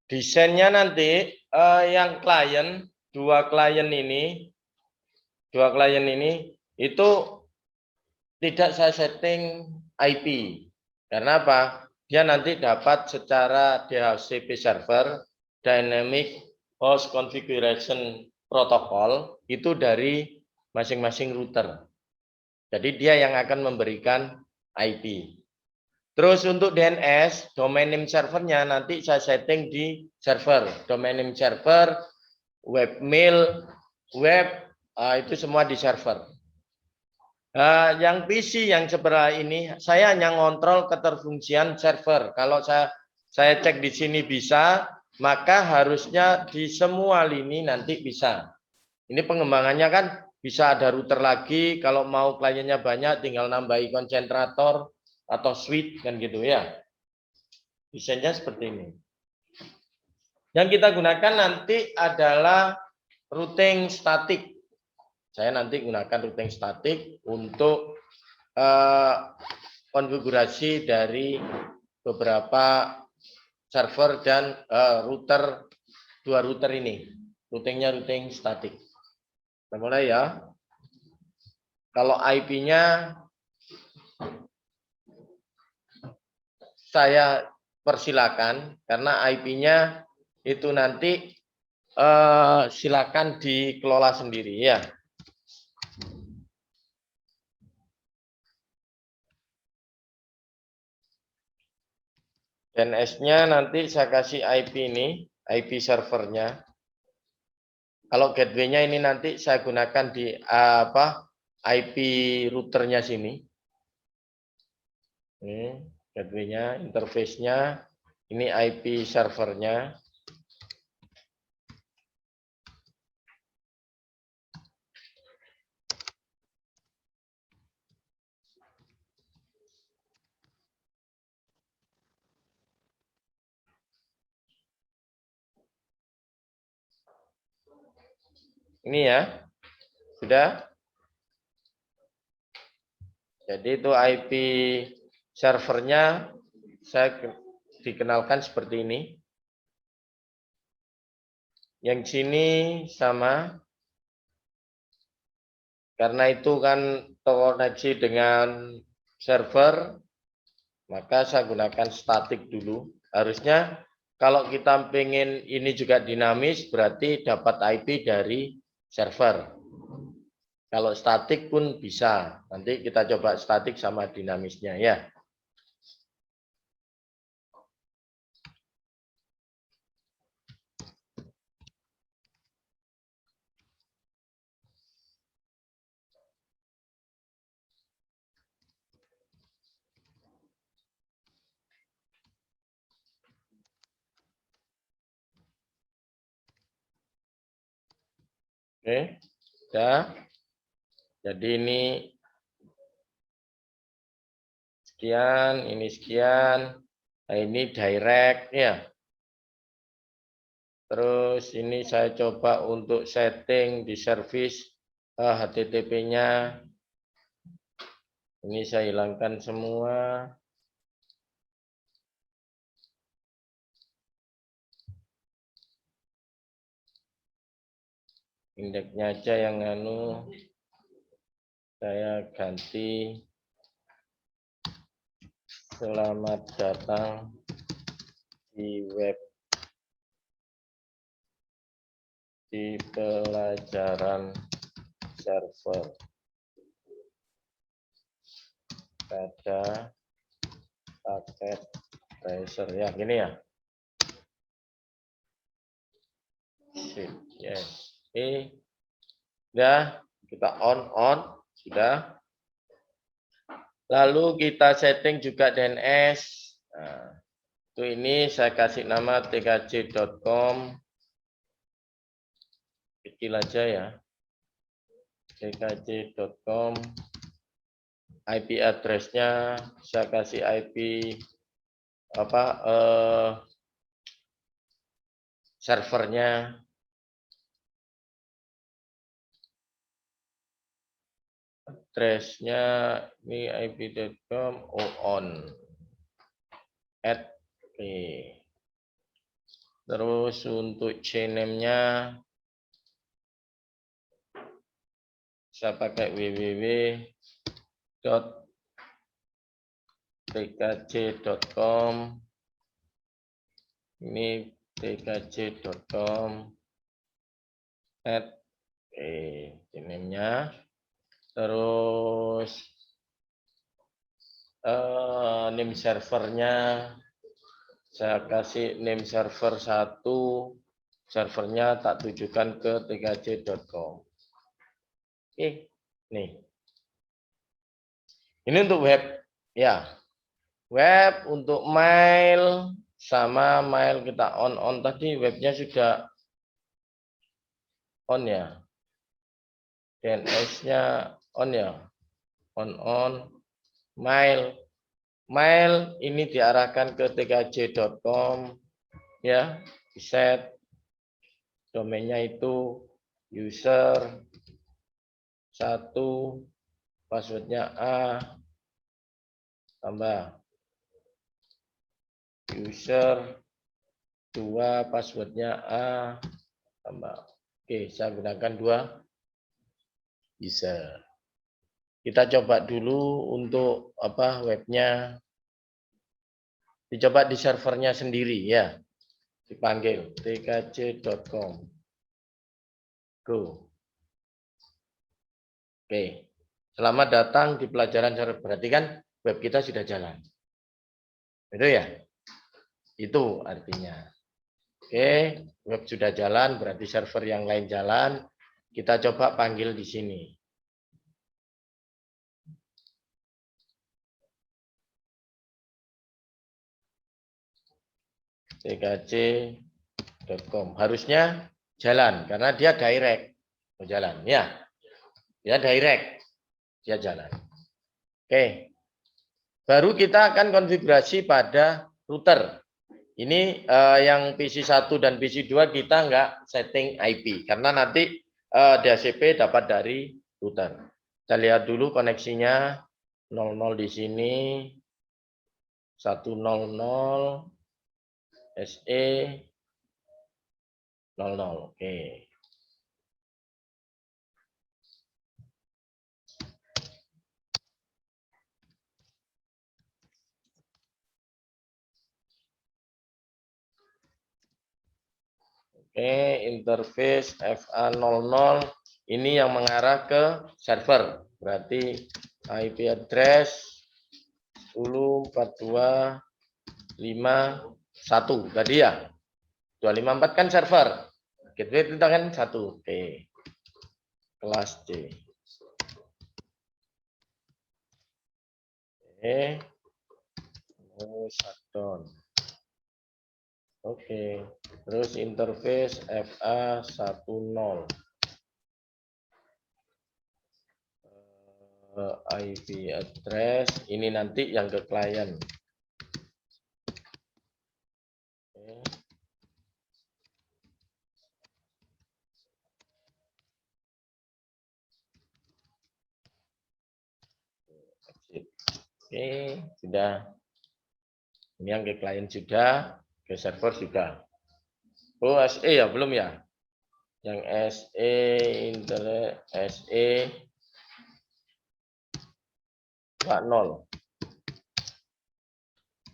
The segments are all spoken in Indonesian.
desainnya nanti yang dua klien ini itu tidak saya setting IP. Karena apa? Dia nanti dapat secara DHCP server, Dynamic Host Configuration Protocol, itu dari masing-masing router. Jadi dia yang akan memberikan IP. Terus untuk DNS, domain name servernya nanti saya setting di server. Domain name server, webmail, web, itu semua di server. Yang PC yang sebelah ini, saya hanya ngontrol keterfungsian server. Kalau saya cek di sini bisa, maka harusnya di semua lini nanti bisa. Ini pengembangannya kan bisa ada router lagi, kalau mau kliennya banyak tinggal nambahi konsentrator atau switch kan gitu ya. Desainnya seperti ini. Yang kita gunakan nanti adalah routing statik. Saya nanti gunakan routing statik untuk konfigurasi dari beberapa server dan dua router ini. Routingnya routing statik. Kita mulai ya. Kalau IP-nya saya persilakan karena IP-nya itu nanti silakan dikelola sendiri ya. DNS-nya nanti saya kasih IP ini, IP servernya. Kalau gateway-nya ini nanti saya gunakan di IP routernya sini. Ini gateway-nya, interface-nya, ini IP servernya. Ini ya, sudah. Jadi itu IP servernya saya dikenalkan seperti ini. Yang sini sama. Karena itu kan terkoneksi dengan server, maka saya gunakan statik dulu. Harusnya kalau kita pengen ini juga dinamis, berarti dapat IP dari server. Kalau statik pun bisa. Nanti kita coba statik sama dinamisnya ya. Oke, sudah. Jadi ini sekian, ini sekian. Nah, ini direct ya. Terus ini saya coba untuk setting di service HTTP-nya. Ini saya hilangkan semua. Indeksnya aja yang saya ganti. Selamat datang di web di pelajaran server pada paket tracer ya, gini ya. Yes. Sudah kita on sudah. Lalu kita setting juga DNS. Nah, itu ini saya kasih nama tkj.com. Kecil aja ya. tkj.com. IP address-nya saya kasih IP servernya. Address-nya ini ip.com on. Terus untuk cname-nya saya pakai www.tkj.com. Ini tkj.com. Cname-nya. Terus name servernya saya kasih name server 1, servernya tak tujukan ke tkj.com. Oke, nih. Ini untuk web, ya. Web untuk mail sama mail kita on tadi, webnya sudah on ya. DNS-nya on ya. On. Mail ini diarahkan ke tkj.com ya, di set domainnya itu user 1, passwordnya A, tambah user 2, passwordnya A, tambah. Oke, saya gunakan 2 user. Kita coba dulu untuk webnya. Dicoba di servernya sendiri ya. Dipanggil tkj.com. Go. Oke. Selamat datang di pelajaran server. Berarti kan web kita sudah jalan. Itu ya? Itu artinya. Oke, web sudah jalan, berarti server yang lain jalan. Kita coba panggil di sini. tkj.com. Harusnya jalan karena dia direct. Jalan ya. Dia direct. Dia jalan. Oke. Baru kita akan konfigurasi pada router. Ini yang PC 1 dan PC 2 kita nggak setting IP karena nanti DHCP dapat dari router. Kita lihat dulu koneksinya 00 di sini, 100 SE 00. Oke. Oke, interface FA00 ini yang mengarah ke server. Berarti IP address 10.42.5.1 tadi ya. 254 kan server. Gateway itu kan 1. Oke. Kelas C. Oke. Shutdown. Oke. Terus interface FA10. IP address ini nanti yang ke klien. Oke, sudah. Ini yang ke klien sudah, ke server sudah. Oh, SE ya, belum ya? Yang SE, internet, SE 40.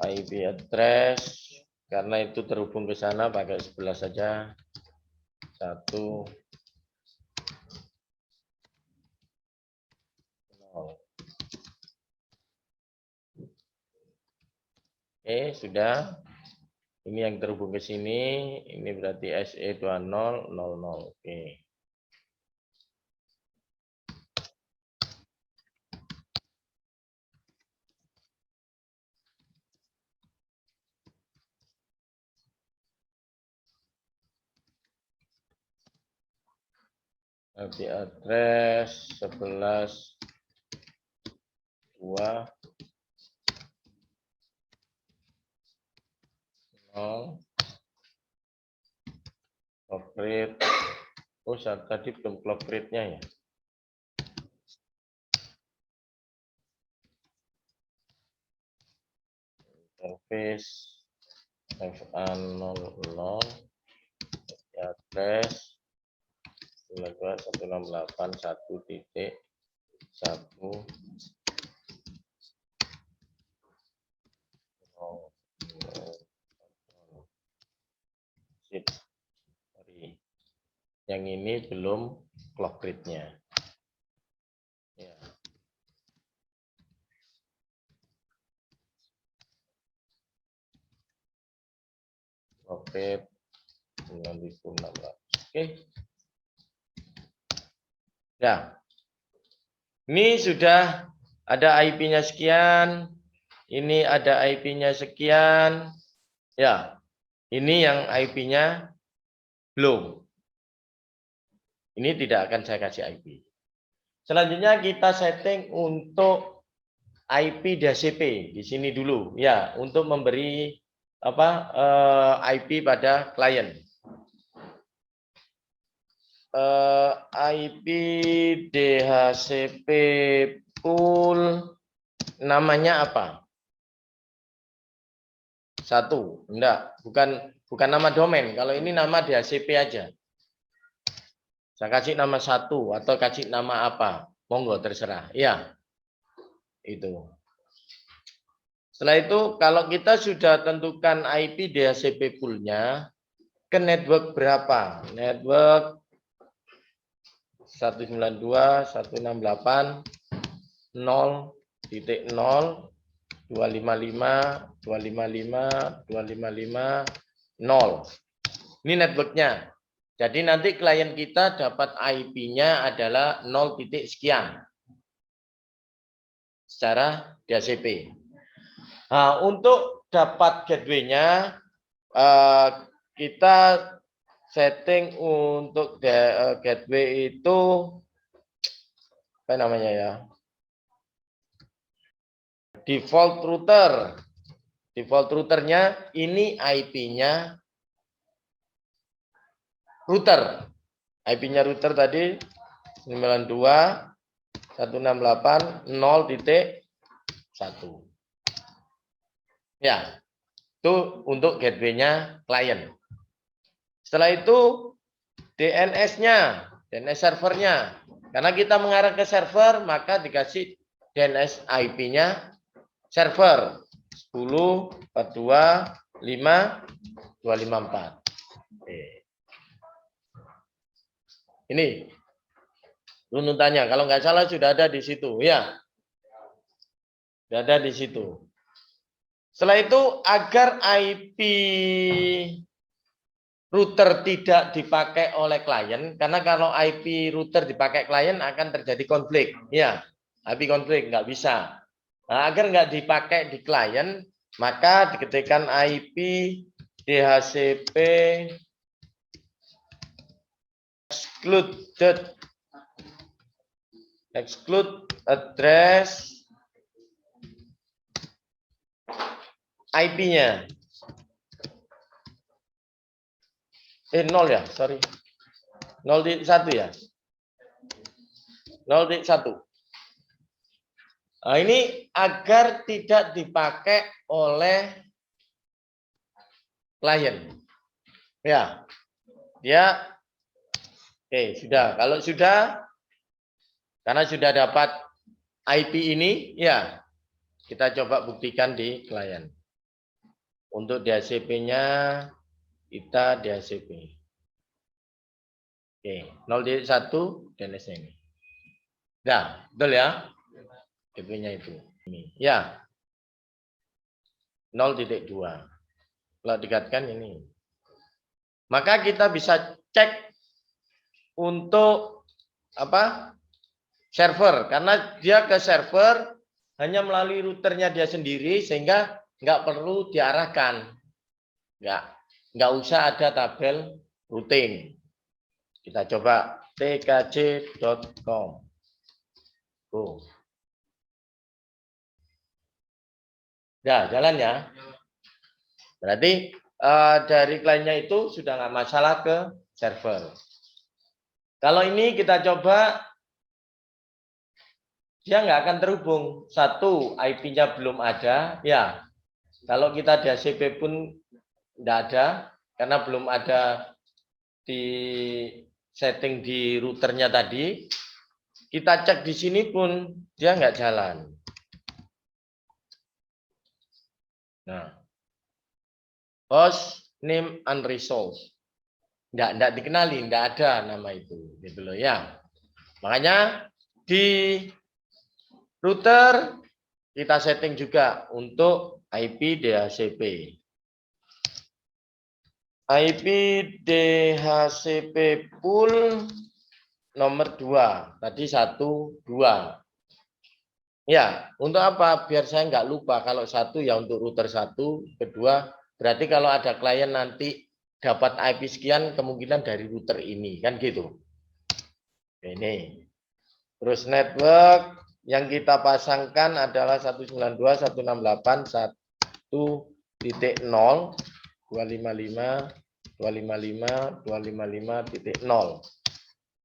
IP address, karena itu terhubung ke sana, pakai 11 saja. 1. Oke, sudah. Ini yang terhubung ke sini, ini berarti SE2000. Oke. IP address 11.2.0. Clock rate. Oh, tadi belum clock rate-nya ya. Interface FA00 address 192.168.1.1. Sorry. Yang ini belum clock grid-nya. Ya. Clock grid 9.600. Oke. Ya. Ini sudah ada IP-nya sekian. Ini ada IP-nya sekian. Ya. Ini yang IP-nya belum. Ini tidak akan saya kasih IP. Selanjutnya kita setting untuk IP DHCP di sini dulu ya, untuk memberi IP pada klien. IP DHCP pool namanya apa? Satu, enggak, bukan nama domain. Kalau ini nama DHCP aja. Saya kasih nama satu atau kasih nama apa? Monggo terserah. Ya. Itu. Setelah itu kalau kita sudah tentukan IP DHCP pool-nya ke network berapa? Network 192.168.0.0 255 255 255 0. Ini networknya. Jadi nanti klien kita dapat IP-nya adalah 0 titik sekian secara DHCP. Nah, untuk dapat gateway-nya kita setting untuk gateway itu apa namanya ya? Default router. Default routernya ini IP-nya router. IP-nya router tadi 92.168.0.1. Ya, itu untuk gateway-nya klien. Setelah itu DNS-nya, DNS servernya. Karena kita mengarah ke server, maka dikasih DNS IP-nya server 10.42.5.254. Ini runtutannya. Kalau nggak salah sudah ada di situ, ya. Sudah ada di situ. Setelah itu agar IP router tidak dipakai oleh klien, karena kalau IP router dipakai klien akan terjadi konflik, ya. IP konflik nggak bisa. Nah, agar nggak dipakai di klien, maka diketikkan IP DHCP exclude address IP-nya. 0 ya, sorry. 0.1 ya. 0.1. Nah, ini agar tidak dipakai oleh klien. Ya. Ya. Oke, sudah. Kalau sudah, karena sudah dapat IP ini, ya, kita coba buktikan di klien. Untuk DHCP-nya, kita DHCP. Oke, 0.1 DNS ini. Nah, betul ya? DP-nya itu. Ini. Ya. 0.2. Kalau dikatakan ini. Maka kita bisa cek untuk apa? Server, karena dia ke server hanya melalui routernya dia sendiri sehingga nggak perlu diarahkan. Nggak usah ada tabel routing. Kita coba tkc.com. Ya, jalan ya. Berarti dari kliennya itu sudah nggak masalah ke server. Kalau ini kita coba, dia nggak akan terhubung. Satu, IP-nya belum ada. Ya, kalau kita DHCP pun tidak ada, karena belum ada di setting di routernya tadi, kita cek di sini pun dia nggak jalan. Nah, host name unresolved. Nggak dikenali, nggak ada nama itu, gitu loh ya. Makanya di router kita setting juga untuk IP DHCP. IP DHCP pool nomor 2. Tadi 1, 2. Ya, untuk apa? Biar saya nggak lupa. Kalau 1 ya untuk router 1, kedua berarti kalau ada klien nanti dapat IP sekian kemungkinan dari router ini, kan gitu. Ini. Terus network yang kita pasangkan adalah 192.168.1.0 255.255.255.0.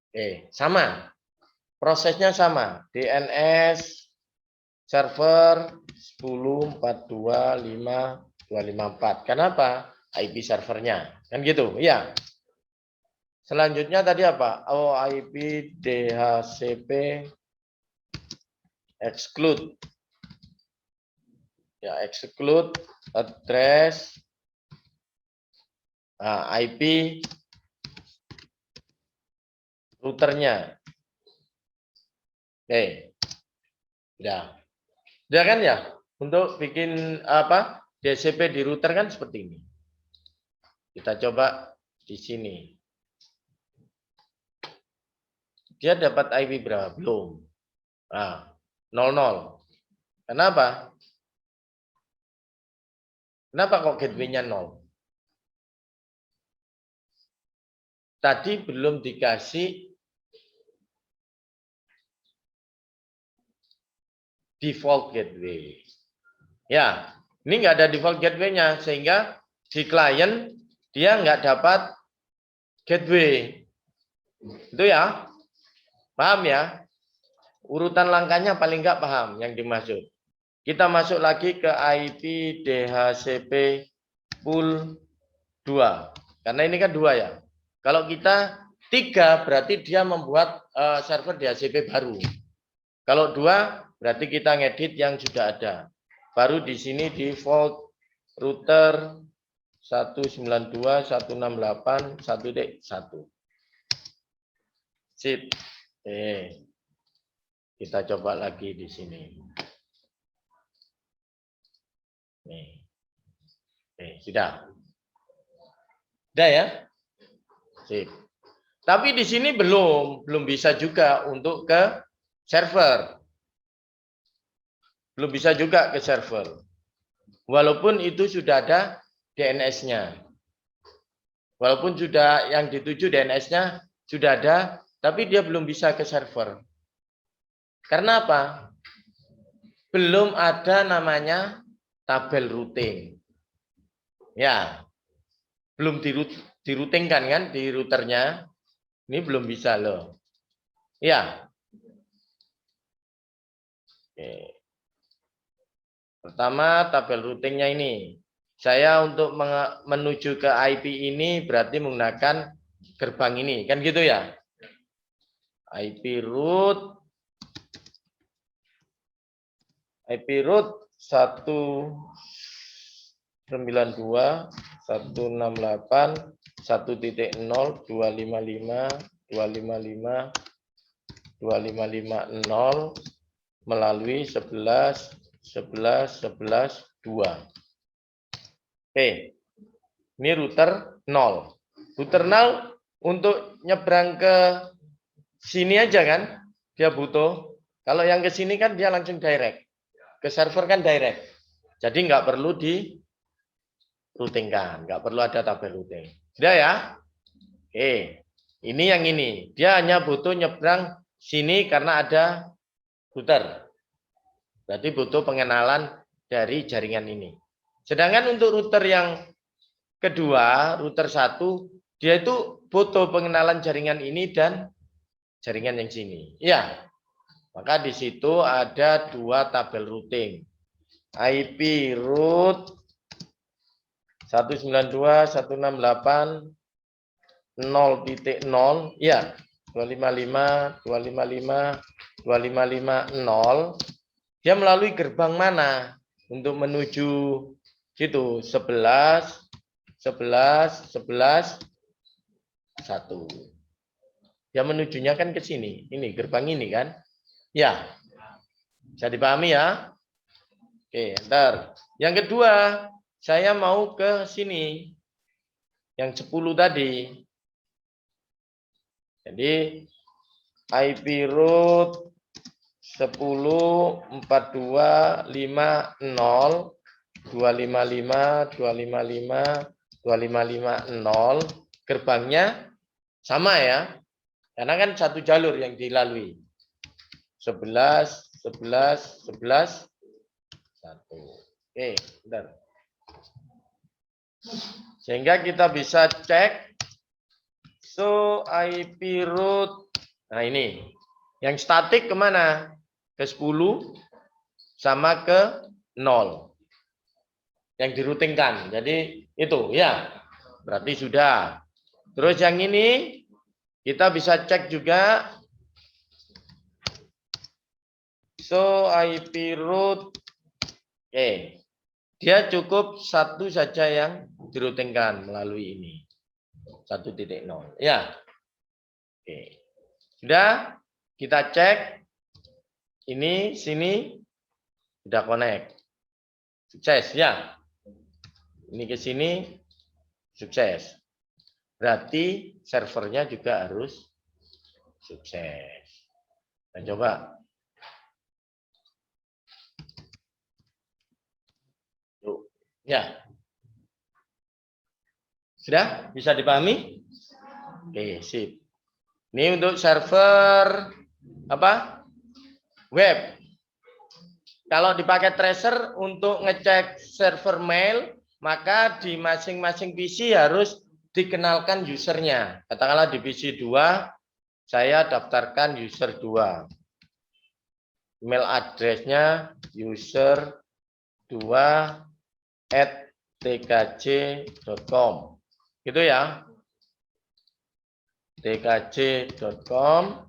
Oke, sama. Prosesnya sama. DNS server 10.42.5.254. Kenapa? IP servernya. Kan gitu, ya. Selanjutnya tadi apa? Oh, IP DHCP exclude. Ya, exclude address IP routernya. Oke. Udah. Udah kan ya? Untuk bikin apa? DHCP di router kan seperti ini. Kita coba di sini. Dia dapat IP berapa? Belum. Nah, 00. Kenapa? Kenapa kok gateway-nya 0? Tadi belum dikasih default gateway. Ya, ini nggak ada default gateway-nya, sehingga di klien dia nggak dapat gateway. Itu ya, paham ya? Urutan langkahnya paling nggak paham yang dimaksud. Kita masuk lagi ke IP DHCP pool 2. Karena ini kan 2 ya. Kalau kita 3 berarti dia membuat server DHCP baru. Kalau 2 berarti kita ngedit yang sudah ada. Baru di sini default router 192.168.1.1. Sip. Kita coba lagi di sini. Nih. Sudah. Sudah ya? Sip. Tapi di sini belum bisa juga untuk ke server. Belum bisa juga ke server. Walaupun itu sudah ada DNS-nya. Walaupun sudah yang dituju DNS-nya sudah ada, tapi dia belum bisa ke server. Karena apa? Belum ada namanya tabel routing. Ya. Belum diroutingkan kan di routernya. Ini belum bisa loh. Ya. Oke. Pertama, tabel routingnya ini. Saya untuk menuju ke IP ini berarti menggunakan gerbang ini. Kan gitu ya? IP root 192.168.1.0.255.255.255.0 melalui 11.11.11.2. Oke. Ini router 0. Router 0 untuk nyebrang ke sini aja kan? Dia butuh. Kalau yang ke sini kan dia langsung direct. Ke server kan direct. Jadi nggak perlu di routingkan, nggak perlu ada tabel routing. Sudah ya? Oke. Ini yang ini. Dia hanya butuh nyebrang sini karena ada router. Berarti butuh pengenalan dari jaringan ini. Sedangkan untuk router yang kedua, router 1, dia itu butuh pengenalan jaringan ini dan jaringan yang sini. Ya. Maka di situ ada 2 tabel routing. IP root 192.168.255.255.255.0 0.0 ya 255 0 dia melalui gerbang mana untuk menuju situ 11 1 dia menujunya kan ke sini ini gerbang ini kan ya bisa dipahami ya. Oke, ntar yang kedua saya mau ke sini yang 10 tadi. Jadi IP root 10.4250.255.255.255.0 gerbangnya sama ya. Karena kan satu jalur yang dilalui. 11 1. Oke, bentar. Sehingga kita bisa cek IP root. Nah ini. Yang statik kemana? Ke 10 sama ke 0. Yang dirutingkan. Jadi itu ya. Berarti sudah. Terus yang ini kita bisa cek juga. IP root. Oke. Dia cukup satu saja yang dirutingkan melalui ini. 1.0. Ya. Oke. Sudah kita cek. Ini sini sudah connect. Sukses ya. Ini ke sini sukses. Berarti servernya juga harus sukses. Kita coba. Ya. Sudah bisa dipahami? Oke, sip. Ini untuk server apa? Web. Kalau dipakai tracer untuk ngecek server mail, maka di masing-masing PC harus dikenalkan usernya. Katakanlah di PC 2, saya daftarkan user 2. Email address-nya user 2@tkj.com. Gitu ya. tkj.com.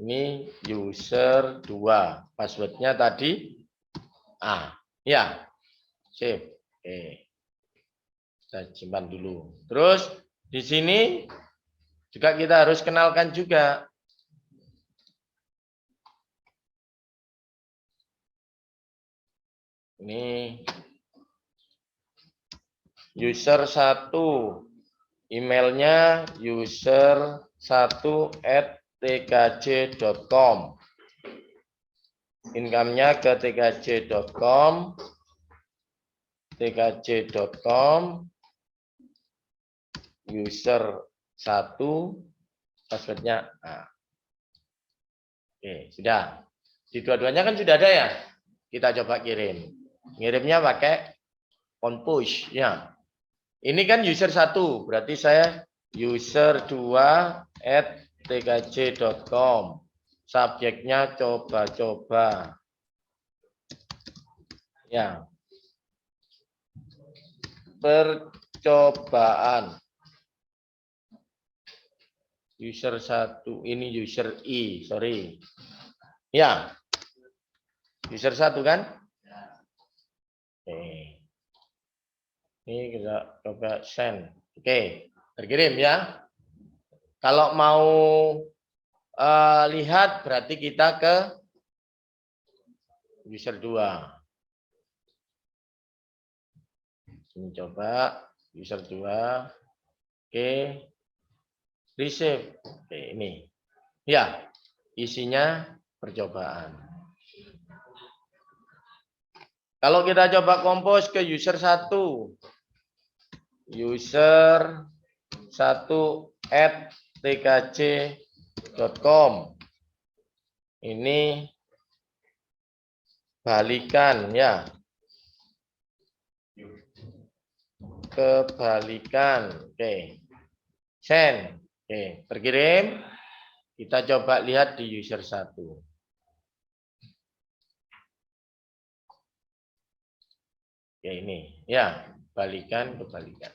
Ini user 2. Passwordnya tadi A. Ya. Sip. Oke. Kita simpan dulu. Terus di sini juga kita harus kenalkan juga. Ini user 1. Emailnya user 1@tkj.com. Income-nya ke tkj.com. tkj.com. User 1. Passwordnya A. Oke, sudah. Di dua-duanya kan sudah ada ya. Kita coba kirim. Ngirimnya pakai on push ya. Ini kan user 1, berarti saya user 2@tkj.com. Subjeknya coba-coba. Ya. Percobaan. User 1, ini user I, sorry. Ya. User 1 kan? Oke. Ini kita coba send. Oke, terkirim ya. Kalau mau lihat berarti kita ke user 2. Ini coba user 2. Oke. Receive. Oke, ini. Ya, isinya percobaan. Kalau kita coba compose ke user 1. User 1@tkj.com. Ini balikan ya. Kebalikan. Oke. Send. Oke, terkirim. Kita coba lihat di user 1. Oke, ini ya. kebalikan.